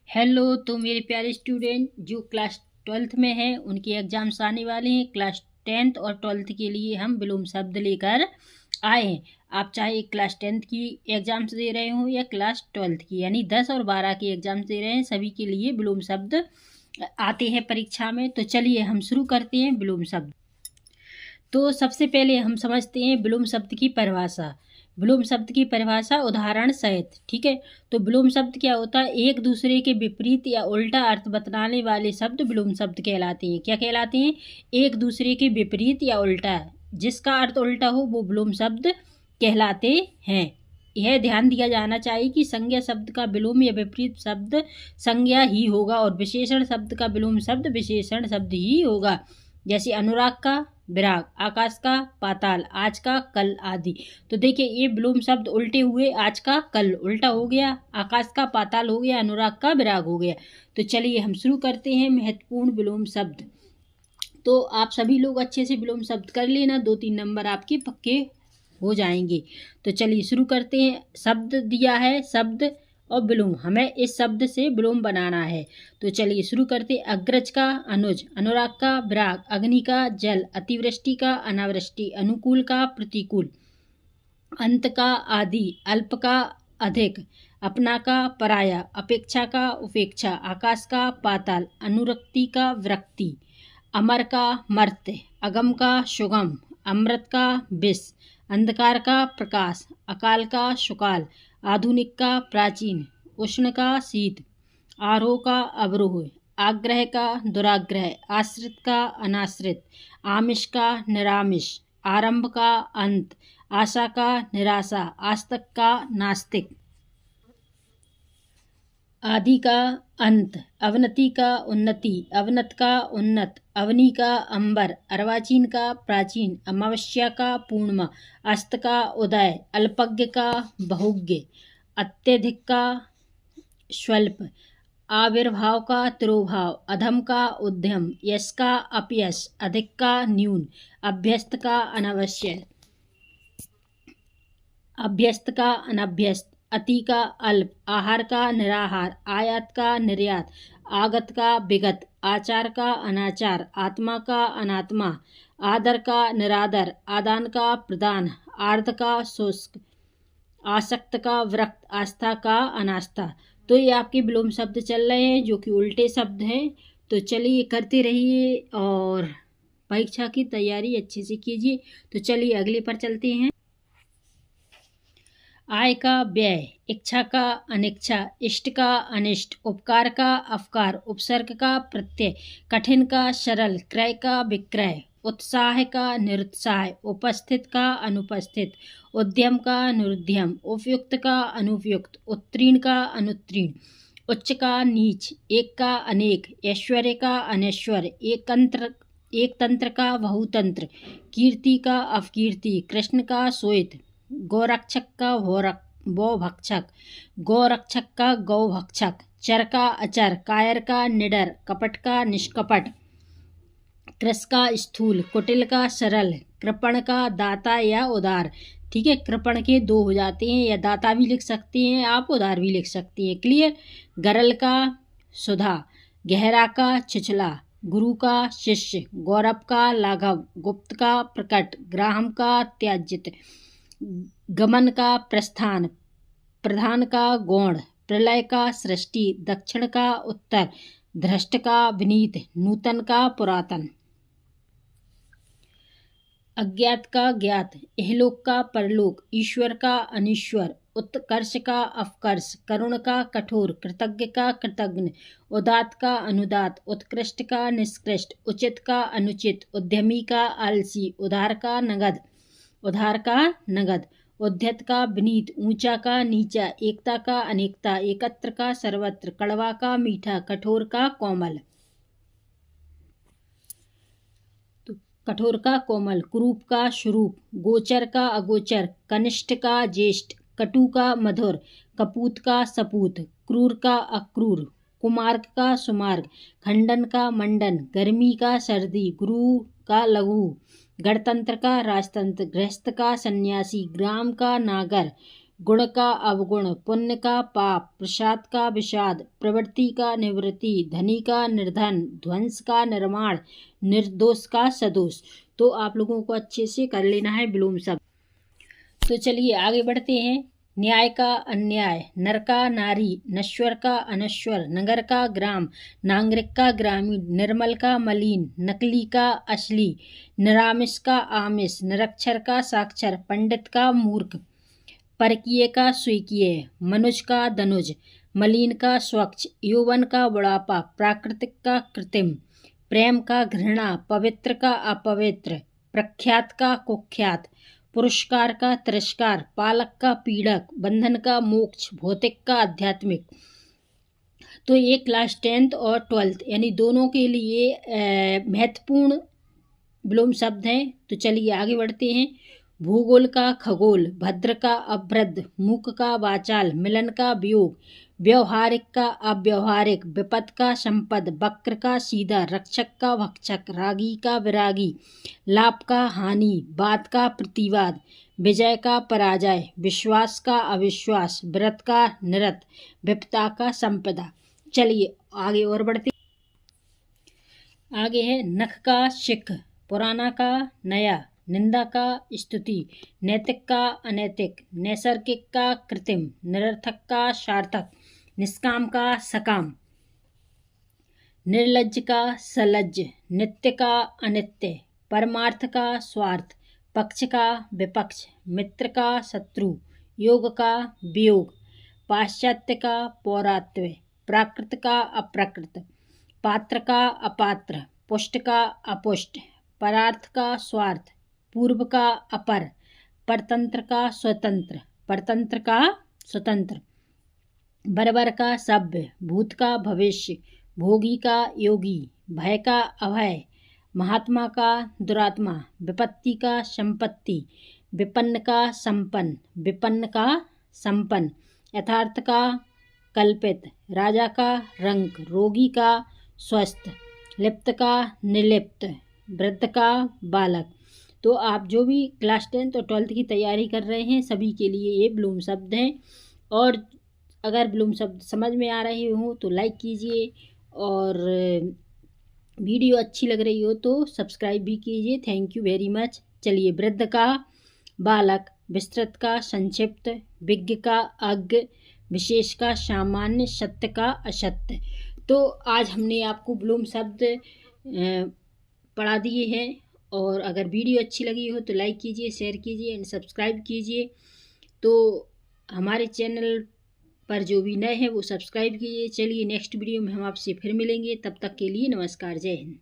Hello. तो मेरे प्यारे स्टूडेंट जो क्लास 12th में हैं उनके एग्ज़ाम्स आने वाले हैं। क्लास 10th और 12th के लिए हम विलोम शब्द लेकर आए हैं। आप चाहे क्लास 10th की एग्ज़ाम्स दे रहे हो या क्लास 12th की, यानी 10 और 12 की एग्ज़ाम्स दे रहे हैं, सभी के लिए विलोम शब्द आते हैं परीक्षा में। तो चलिए हम शुरू करते हैं विलोम शब्द। तो सबसे पहले हम समझते हैं विलोम शब्द की परिभाषा। विलोम शब्द की परिभाषा उदाहरण सहित, ठीक है। तो विलोम शब्द क्या होता है? एक दूसरे के विपरीत या उल्टा अर्थ बतलाने वाले शब्द विलोम शब्द कहलाते हैं। क्या कहलाते हैं? एक दूसरे के विपरीत या उल्टा, जिसका अर्थ उल्टा हो वो विलोम शब्द कहलाते हैं। यह ध्यान दिया जाना चाहिए कि संज्ञा शब्द का विलोम या विपरीत शब्द संज्ञा ही होगा और विशेषण शब्द का विलोम शब्द विशेषण शब्द ही होगा। जैसे अनुराग का विराग, आकाश का पाताल, आज का कल आदि। तो देखिए ये विलोम शब्द उल्टे हुए, आज का कल उल्टा हो गया, आकाश का पाताल हो गया, अनुराग का विराग हो गया। तो चलिए हम शुरू करते हैं महत्वपूर्ण विलोम शब्द। तो आप सभी लोग अच्छे से विलोम शब्द कर लेना, 2-3 नंबर आपके पक्के हो जाएंगे। तो चलिए शुरू करते हैं। शब्द दिया है, शब्द और विलोम, हमें इस शब्द से विलोम बनाना है। तो चलिए शुरू करते। अग्रज का अनुज, अनुराग का विराग, अग्नि का जल, अतिवृष्टि का अनावृष्टि, अनुकूल का प्रतिकूल, अंत का आदि, अल्प का अधिक, अपना का पराया, अपेक्षा का उपेक्षा, आकाश का पाताल, अनुरक्ति का विरक्ति, अमर का मर्त्य, अगम का सुगम, अमृत का विष, अंधकार का प्रकाश, अकाल का सुकाल, आधुनिक का प्राचीन, उष्ण का शीत, आरोह का अवरोह, आग्रह का दुराग्रह, आश्रित का अनाश्रित, आमिष का निरामिष, आरंभ का अंत, आशा का निराशा, आस्तिक का नास्तिक, आदि का अंत, अवनति का उन्नति, अवनत का उन्नत, अवनी का अंबर, अर्वाचीन का प्राचीन, अमावस्या का पूर्णिमा, अस्त का उदय, अल्पज्ञ का बहुज्ञ, अत्यधिक का स्वल्प, आविर्भाव का तिरोभाव, अधम का उद्यम, यश का अपयश, अधिक का न्यून, अभ्यस्त का अनवश्य, अभ्यस्त का अनभ्यस्त, अति का अल्प, आहार का निराहार, आयात का निर्यात, आगत का विगत, आचार का अनाचार, आत्मा का अनात्मा, आदर का निरादर, आदान का प्रदान, आर्ध का शुष्क, आसक्त का विरक्त, आस्था का अनास्था। तो ये आपके विलोम शब्द चल रहे हैं जो कि उल्टे शब्द हैं। तो चलिए करते रहिए और परीक्षा की तैयारी अच्छे से कीजिए। तो चलिए अगले पर चलते हैं। आय का व्यय, इच्छा का अनिच्छा, इष्ट का अनिष्ट, उपकार का अपकार, उपसर्ग का प्रत्यय, कठिन का सरल, क्रय का विक्रय, उत्साह का निरुत्साह, उपस्थित का अनुपस्थित, उद्यम का निरुद्यम, उपयुक्त का अनुपयुक्त, उत्तीर्ण का अनुत्तीर्ण, उच्च का नीच, एक का अनेक, ऐश्वर्य का अनैश्वर्य, एक तंत्र का बहुतंत्र, कीर्ति का अपकीर्ति, कृष्ण का श्वेत, गोरक्षक का गौभक्षक, गौरक्षक का गौभक्षक, चर का अचर, कायर का निडर, कपट का निष्कपट, कृश का स्थूल, कुटिल का सरल, कृपण का दाता या उदार। ठीक है, कृपण के 2 हो जाते हैं, या दाता भी लिख सकते हैं आप, उदार भी लिख सकते हैं। क्लियर। गरल का सुधा, गहरा का छिछला, गुरु का शिष्य, गौरव का लाघव, गुप्त का प्रकट, ग्राहम का त्याजित, गमन का प्रस्थान, प्रधान का गौण, प्रलय का सृष्टि, दक्षिण का उत्तर, धृष्ट का विनीत, नूतन का पुरातन, अज्ञात का ज्ञात, इहलोक का परलोक, ईश्वर का अनीश्वर, उत्कर्ष का अपकर्ष, करुण का कठोर, कृतज्ञ का कृतज्ञ, उदात का अनुदात, उत्कृष्ट का निष्कृष्ट, उचित का अनुचित, उद्यमी का आलसी, उधार का नगद, उद्धत का विनीत, ऊंचा का नीचा, एकता का अनेकता, एकत्र का सर्वत्र, कड़वा का मीठा, कठोर का कोमल, तो कठोर का कोमल, कुरूप का स्वरूप, गोचर का अगोचर, कनिष्ठ का ज्येष्ठ, कटु का मधुर, कपूत का सपूत, क्रूर का अक्रूर, कुमार्ग का सुमार्ग, खंडन का मंडन, गर्मी का सर्दी, गुरु का लघु, गणतंत्र का राजतंत्र, गृहस्थ का सन्यासी, ग्राम का नागर, गुण का अवगुण, पुण्य का पाप, प्रसाद का विषाद, प्रवृत्ति का निवृत्ति, धनी का निर्धन, ध्वंस का निर्माण, निर्दोष का सदोष। तो आप लोगों को अच्छे से कर लेना है विलोम शब्द। तो चलिए आगे बढ़ते हैं। न्याय का अन्याय, नर का नारी, नश्वर का अनश्वर, नगर का ग्राम, नागरिक का ग्रामीण, निर्मल का मलिन, नकली का असली, निरामिष का आमिष, निरक्षर का साक्षर, पंडित का मूर्ख, परकीय का स्वीकीय, मनुज का धनुज, मलिन का स्वच्छ, यौवन का बुढ़ापा, प्राकृतिक का कृत्रिम, प्रेम का घृणा, पवित्र का अपवित्र, प्रख्यात का कुख्यात, पुरस्कार का तिरस्कार, पालक का पीड़क, बंधन का मोक्ष, भौतिक का आध्यात्मिक। तो ये क्लास 10th और 12th यानी दोनों के लिए महत्वपूर्ण विलोम शब्द हैं। तो चलिए आगे बढ़ते हैं। भूगोल का खगोल, भद्र का अभ्रद्र, मूक का वाचाल, मिलन का वियोग, व्यवहारिक का अव्यवहारिक, विपद का संपद, वक्र का सीधा, रक्षक का भक्षक, रागी का विरागी, लाभ का हानि, वाद का प्रतिवाद, विजय का पराजय, विश्वास का अविश्वास, व्रत का निरत, विपदा का संपदा। चलिए आगे और बढ़ते। आगे है नख का शिख, पुराना का नया, निंदा का स्तुति, नैतिक का अनैतिक, नैसर्गिक का कृत्रिम, निरर्थक का सार्थक, निष्काम का सकाम, निर्लज्ज का सलज्ज, नित्य का अनित्य, परमार्थ का स्वार्थ, पक्ष का विपक्ष, मित्र का शत्रु, योग का वियोग, पाश्चात्य का पौरात्य, प्राकृत का अप्राकृत, पात्र का अपात्र, पुष्ट का अपुष्ट, परार्थ का स्वार्थ, पूर्व का अपर, परतंत्र का स्वतंत्र, परतंत्र का स्वतंत्र, बरबर का सभ्य, भूत का भविष्य, भोगी का योगी, भय का अभय, महात्मा का दुरात्मा, विपत्ति का संपत्ति, विपन्न का संपन्न, विपन्न का संपन्न, यथार्थ का कल्पित, राजा का रंक, रोगी का स्वस्थ, लिप्त का निर्लिप्त, वृद्ध का बालक। तो आप जो भी क्लास 10th और 12th की तैयारी कर रहे हैं सभी के लिए ये विलोम शब्द हैं। और अगर विलोम शब्द समझ में आ रहे हो तो लाइक कीजिए, और वीडियो अच्छी लग रही हो तो सब्सक्राइब भी कीजिए। Thank you very much. चलिए, वृद्ध का बालक, विस्तृत का संक्षिप्त, विज्ञ का अज्ञ, विशेष का सामान्य, सत्य का असत्य। तो आज हमने आपको विलोम शब्द पढ़ा दिए हैं। और अगर वीडियो अच्छी लगी हो तो लाइक कीजिए, शेयर कीजिए एंड सब्सक्राइब कीजिए। तो हमारे चैनल पर जो भी नए हैं वो सब्सक्राइब कीजिए। चलिए नेक्स्ट वीडियो में हम आपसे फिर मिलेंगे, तब तक के लिए नमस्कार, जय हिंद।